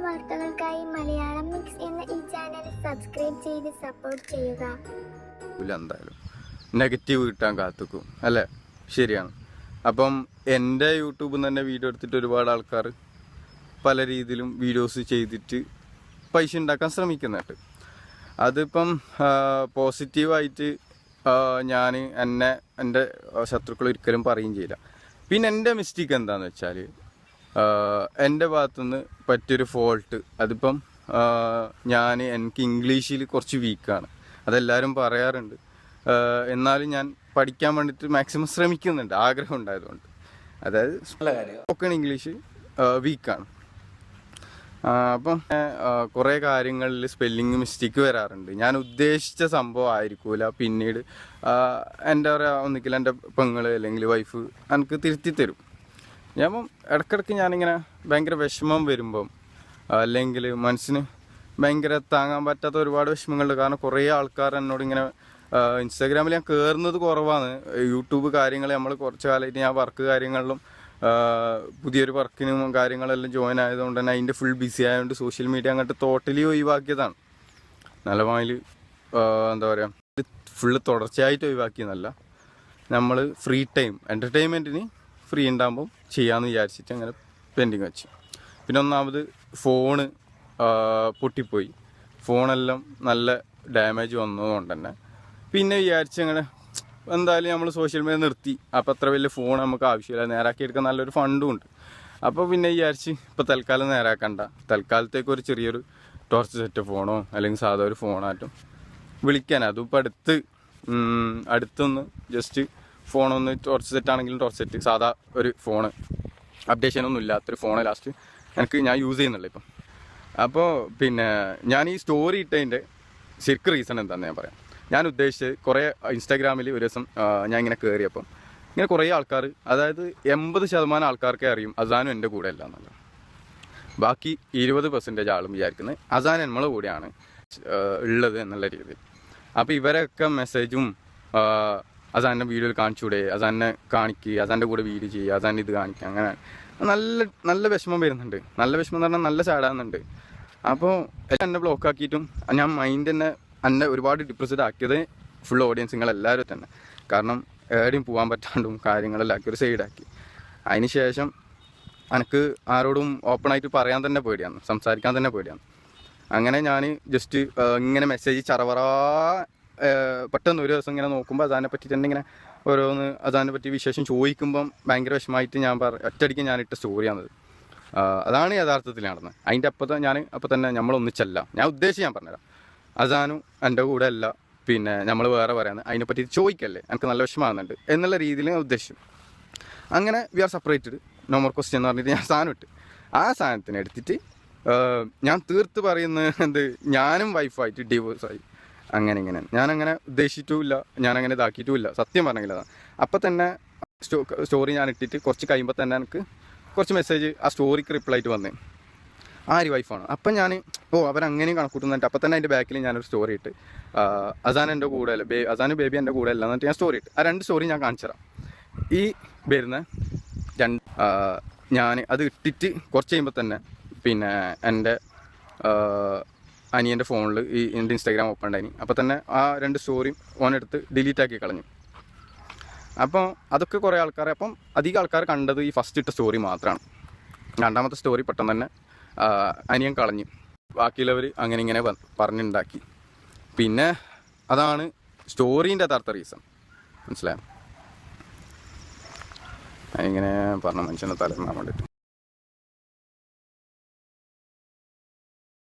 വാർത്തകൾക്കായി മലയാളം മിക്സ് എന്ന ഈ ചാനൽ സബ്സ്ക്രൈബ് ചെയ്ത് സപ്പോർട്ട് ചെയ്യുക. എന്തായാലും നെഗറ്റീവ് കിട്ടാൻ കാത്തുക്കും അല്ലേ? ശരിയാണ്. അപ്പം എൻ്റെ യൂട്യൂബിൽ നിന്ന് തന്നെ വീഡിയോ എടുത്തിട്ട് ഒരുപാട് ആൾക്കാർ പല രീതിയിലും വീഡിയോസ് ചെയ്തിട്ട് പൈസ ഉണ്ടാക്കാൻ ശ്രമിക്കുന്നുണ്ട്. അതിപ്പം പോസിറ്റീവായിട്ട് ഞാൻ എൻ്റെ ശത്രുക്കൾ ഒരിക്കലും പറയുകയും ചെയ്യില്ല. പിന്നെ എൻ്റെ മിസ്റ്റേക്ക് എന്താണെന്ന് വെച്ചാൽ എൻ്റെ ഭാഗത്തുനിന്ന് പറ്റിയൊരു ഫോൾട്ട്, അതിപ്പം എനിക്ക് ഇംഗ്ലീഷിൽ കുറച്ച് വീക്കാണ്, അതെല്ലാവരും പറയാറുണ്ട്. എന്നാലും ഞാൻ പഠിക്കാൻ വേണ്ടിയിട്ട് മാക്സിമം ശ്രമിക്കുന്നുണ്ട്, ആഗ്രഹം ഉണ്ടായതുകൊണ്ട്. അതായത് സ്പോക്കൺ ഇംഗ്ലീഷ് വീക്കാണ്. അപ്പം കുറേ കാര്യങ്ങളിൽ സ്പെല്ലിങ് മിസ്റ്റേക്ക് വരാറുണ്ട്. ഞാൻ ഉദ്ദേശിച്ച സംഭവം ആയിരിക്കില്ല. പിന്നീട് എൻ്റെ ഒന്നിക്കിൽ എൻ്റെ പെങ്ങൾ അല്ലെങ്കിൽ വൈഫ് എനിക്ക് തിരുത്തി തരും. ഞാനിപ്പം ഇടയ്ക്കിടയ്ക്ക് ഞാനിങ്ങനെ ഭയങ്കര വിഷമം വരുമ്പം അല്ലെങ്കിൽ മനസ്സിന് ഭയങ്കര താങ്ങാൻ പറ്റാത്ത ഒരുപാട് വിഷമങ്ങളുണ്ട്. കാരണം കുറേ ആൾക്കാർ എന്നോട് ഇങ്ങനെ ഇൻസ്റ്റാഗ്രാമിൽ ഞാൻ കയറുന്നത് കുറവാണ്. യൂട്യൂബ് കാര്യങ്ങൾ നമ്മൾ കുറച്ച് കാലമായിട്ട് ഞാൻ വർക്ക് കാര്യങ്ങളിലും പുതിയൊരു വർക്കിനും കാര്യങ്ങളെല്ലാം ജോയിൻ ആയതുകൊണ്ട് തന്നെ അതിൻ്റെ ഫുൾ ബിസി ആയതുകൊണ്ട് സോഷ്യൽ മീഡിയ അങ്ങോട്ട് ടോട്ടലി ഒഴിവാക്കിയതാണ്. നിലവായിൽ എന്താ പറയുക, ഫുള്ള് തുടർച്ചയായിട്ട് ഒഴിവാക്കിയെന്നല്ല, നമ്മൾ ഫ്രീ ടൈം എൻ്റർടൈൻമെൻറ്റിന് ഫ്രീ ഉണ്ടാകുമ്പം ചെയ്യാമെന്ന് വിചാരിച്ചിട്ട് അങ്ങനെ പെൻഡിങ് വെച്ചു. പിന്നെ ഒന്നാമത് ഫോണ് പൊട്ടിപ്പോയി, ഫോണെല്ലാം നല്ല ഡാമേജ് വന്നതുകൊണ്ട് തന്നെ പിന്നെ വിചാരിച്ച് അങ്ങനെ എന്തായാലും നമ്മൾ സോഷ്യൽ മീഡിയ നിർത്തി. അപ്പോൾ അത്ര വലിയ ഫോൺ നമുക്ക് ആവശ്യമില്ല, നേരാക്കി എടുക്കാൻ നല്ലൊരു ഫണ്ടും ഉണ്ട്. അപ്പോൾ പിന്നെ വിചാരിച്ച് ഇപ്പോൾ തൽക്കാലം നേരാക്കണ്ട, തൽക്കാലത്തേക്ക് ഒരു ചെറിയൊരു ടോർച്ച് സെറ്റ് ഫോണോ അല്ലെങ്കിൽ സാധാ ഒരു ഫോണായിട്ടും വിളിക്കാൻ. അതും ഇപ്പോൾ അടുത്തൊന്ന് ജസ്റ്റ് ഫോണൊന്ന് ടോർച്ച് സെറ്റ് ആണെങ്കിലും ടോർച്ച് സെറ്റ് സാധാ ഒരു ഫോണ്, അപ്ഡേഷനൊന്നും ഇല്ലാത്തൊരു ഫോണ് ലാസ്റ്റ് ഞാൻ യൂസ് ചെയ്യുന്നുള്ളൂ ഇപ്പം. അപ്പോൾ പിന്നെ ഞാൻ ഈ സ്റ്റോറി ഇട്ടതിൻ്റെ ശരിക്കും റീസൺ എന്താണെന്ന് ഞാൻ പറയാം. ഞാൻ ഉദ്ദേശിച്ചത് കുറേ ഇൻസ്റ്റാഗ്രാമിൽ ഒരു ദിവസം ഞാൻ ഇങ്ങനെ കയറിയപ്പം ഇങ്ങനെ കുറേ ആൾക്കാർ, അതായത് 80% ആൾക്കാർക്കേ അറിയും അസാനും എൻ്റെ കൂടെ അല്ല എന്നുള്ളത്. ബാക്കി 20% ആളും വിചാരിക്കുന്നത് അസാൻ നമ്മളെ കൂടെയാണ് ഉള്ളത് എന്നുള്ള രീതിയിൽ. അപ്പോൾ ഇവരൊക്കെ മെസ്സേജും അസാൻ്റെ വീഡിയോയിൽ കാണിച്ചൂടെ, അസാനെ കാണിക്കുക, അസാൻ്റെ കൂടെ വീഡിയോ ചെയ്യുക, അസാൻ ഇത് കാണിക്കുക, അങ്ങനെ നല്ല വിഷമം വരുന്നുണ്ട്. നല്ല വിഷമം എന്ന് പറഞ്ഞാൽ നല്ല സാഡാകുന്നുണ്ട്. അപ്പോൾ എന്നെ ബ്ലോക്ക് ആക്കിയിട്ടും ഞാൻ മൈൻഡ് എന്നെ ഒരുപാട് ഡിപ്രസ്ഡ് ആക്കിയത് ഫുൾ ഓഡിയൻസ് നിങ്ങളെല്ലാവരും തന്നെ. കാരണം എവിടെയും പോകാൻ പറ്റാണ്ടും കാര്യങ്ങളെല്ലാം ആക്കി ഒരു സൈഡാക്കി. അതിന് ശേഷം എനിക്ക് ആരോടും ഓപ്പണായിട്ട് പറയാൻ തന്നെ പേടിയാണ്, സംസാരിക്കാൻ തന്നെ പേടിയാണ്. അങ്ങനെ ഞാൻ ജസ്റ്റ് ഇങ്ങനെ മെസ്സേജ് ചറവറാ പെട്ടെന്ന് ഒരു ദിവസം ഇങ്ങനെ നോക്കുമ്പോൾ അതാനെ പറ്റി തന്നെ ഇങ്ങനെ ഓരോന്ന് അതാനെ പറ്റി വിശേഷം ചോദിക്കുമ്പം ഭയങ്കര വിഷമമായിട്ട് ഞാൻ ഒറ്റയടിക്ക് ഞാനിട്ട സ്റ്റോറിയാണത്. അതാണ് യഥാർത്ഥത്തിൽ നടന്നത്. അതിൻ്റെ അപ്പോൾ തന്നെ നമ്മളൊന്നിച്ചല്ല. ഞാൻ പറഞ്ഞുതരാം. അസാനും എൻ്റെ കൂടെ അല്ല, പിന്നെ നമ്മൾ വേറെ പറയാന്ന്, അതിനെപ്പറ്റി ചോദിക്കല്ലേ, എനിക്ക് നല്ല വിഷമമാകുന്നുണ്ട് എന്നുള്ള രീതിയിൽ ഞാൻ ഉദ്ദേശിച്ചു. അങ്ങനെ we are separated, no more question എന്ന് പറഞ്ഞിട്ട് ഞാൻ സാധനം ഇട്ട്. ആ സാധനത്തിന് എടുത്തിട്ട് ഞാൻ തീർത്ത് പറയുന്നത് ഞാനും വൈഫായിട്ട് ഡിവോഴ്സായി. അങ്ങനെ ഞാനങ്ങനെ ഉദ്ദേശിച്ചിട്ടുമില്ല, ഞാനങ്ങനെ ഇതാക്കിയിട്ടുമില്ല, സത്യം പറഞ്ഞെങ്കിൽ അതാണ്. അപ്പം തന്നെ സ്റ്റോറി ഞാൻ ഇട്ടിട്ട് കുറച്ച് കഴിയുമ്പോൾ തന്നെ എനിക്ക് കുറച്ച് മെസ്സേജ് ആ സ്റ്റോറിക്ക് റിപ്ലൈ ആയിട്ട് വന്നേ ആര് വൈഫാണ്. അപ്പം ഞാൻ അവരങ്ങനെയും കണക്കൂട്ടുന്നുണ്ട്. അപ്പം തന്നെ അതിൻ്റെ ബാക്കിൽ ഞാനൊരു സ്റ്റോറി ഇട്ട് അസാൻ എൻ്റെ കൂടെ അല്ല, അസാൻ ബേബി എൻ്റെ കൂടെ അല്ല എന്നിട്ട് ഞാൻ സ്റ്റോറി ഇട്ട്. ആ 2 സ്റ്റോറി ഞാൻ കാണിച്ചു തരാം. ഈ വരുന്ന ഞാൻ അത് ഇട്ടിട്ട് കുറച്ച് കഴിയുമ്പോൾ തന്നെ പിന്നെ എൻ്റെ അനിയൻ്റെ ഫോണിൽ എൻ്റെ ഇൻസ്റ്റാഗ്രാം ഓപ്പൺ ഉണ്ടായിനി. അപ്പോൾ തന്നെ ആ 2 സ്റ്റോറിയും ഓനെടുത്ത് ഡിലീറ്റ് ആക്കി കളഞ്ഞു. അപ്പോൾ അതൊക്കെ കുറേ ആൾക്കാർ, അപ്പം അധികം ആൾക്കാർ കണ്ടത് ഈ ഫസ്റ്റ് ഇട്ട സ്റ്റോറി മാത്രമാണ്. രണ്ടാമത്തെ സ്റ്റോറി പെട്ടെന്ന് തന്നെ അനിയൻ കളഞ്ഞു. ബാക്കിയുള്ളവർ അങ്ങനെ ഇങ്ങനെ പറഞ്ഞുണ്ടാക്കി. പിന്നെ അതാണ് സ്റ്റോറീൻ്റെ യഥാർത്ഥ റീസൺ, മനസ്സിലായോ? ഇങ്ങനെ പറഞ്ഞ മനുഷ്യനെ തലമാൻ വേണ്ടിയിട്ട്